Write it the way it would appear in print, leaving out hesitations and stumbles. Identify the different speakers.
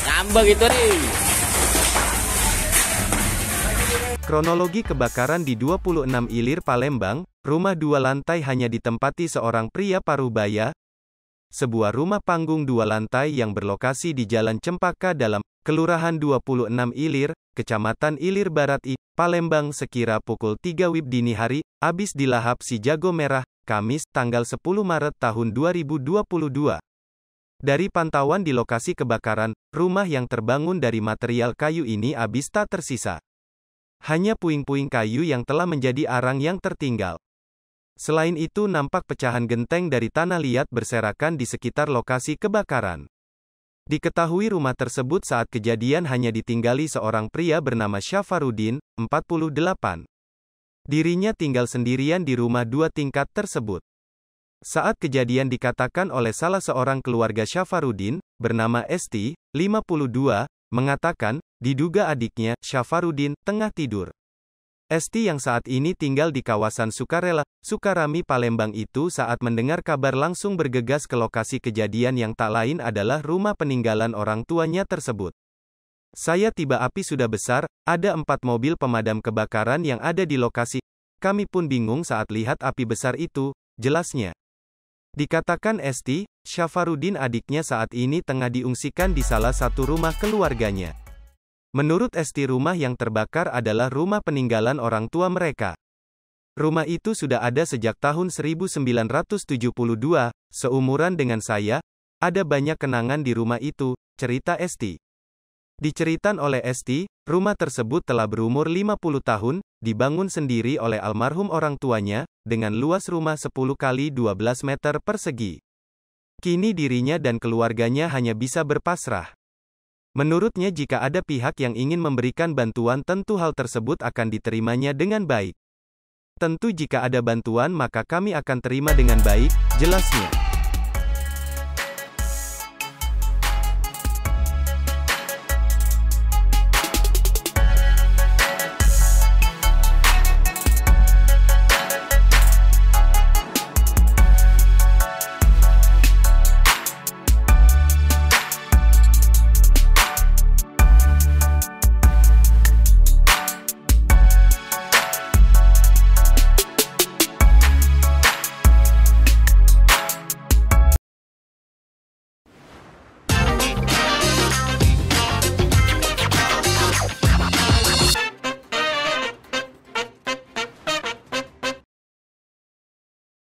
Speaker 1: Ngambek itu nih.
Speaker 2: Kronologi kebakaran di 26 Ilir Palembang, rumah 2 lantai hanya ditempati seorang pria parubaya. Sebuah rumah panggung 2 lantai yang berlokasi di Jalan Cempaka Dalam, Kelurahan 26 Ilir, Kecamatan Ilir Barat I, Palembang sekira pukul 3 WIB dini hari, habis dilahap si jago merah, Kamis, tanggal 10 Maret tahun 2022. Dari pantauan di lokasi kebakaran, rumah yang terbangun dari material kayu ini habis tak tersisa. Hanya puing-puing kayu yang telah menjadi arang yang tertinggal. Selain itu nampak pecahan genteng dari tanah liat berserakan di sekitar lokasi kebakaran. Diketahui rumah tersebut saat kejadian hanya ditinggali seorang pria bernama Syafarudin, 48. Dirinya tinggal sendirian di rumah 2 tingkat tersebut. Saat kejadian dikatakan oleh salah seorang keluarga Syafarudin, bernama Esti, 52, mengatakan, diduga adiknya, Syafarudin, tengah tidur. Esti yang saat ini tinggal di kawasan Sukarela, Sukarami Palembang itu saat mendengar kabar langsung bergegas ke lokasi kejadian yang tak lain adalah rumah peninggalan orang tuanya tersebut. Saya tiba api sudah besar, ada 4 mobil pemadam kebakaran yang ada di lokasi. Kami pun bingung saat lihat api besar itu, jelasnya. Dikatakan Esti, Syafarudin adiknya saat ini tengah diungsikan di salah satu rumah keluarganya. Menurut Esti rumah yang terbakar adalah rumah peninggalan orang tua mereka. Rumah itu sudah ada sejak tahun 1972, seumuran dengan saya, ada banyak kenangan di rumah itu, cerita Esti. Diceritan oleh Esti, rumah tersebut telah berumur 50 tahun, dibangun sendiri oleh almarhum orang tuanya, dengan luas rumah 10 kali 12 meter persegi. Kini dirinya dan keluarganya hanya bisa berpasrah. Menurutnya jika ada pihak yang ingin memberikan bantuan tentu hal tersebut akan diterimanya dengan baik. Tentu jika ada bantuan maka kami akan terima dengan baik, jelasnya.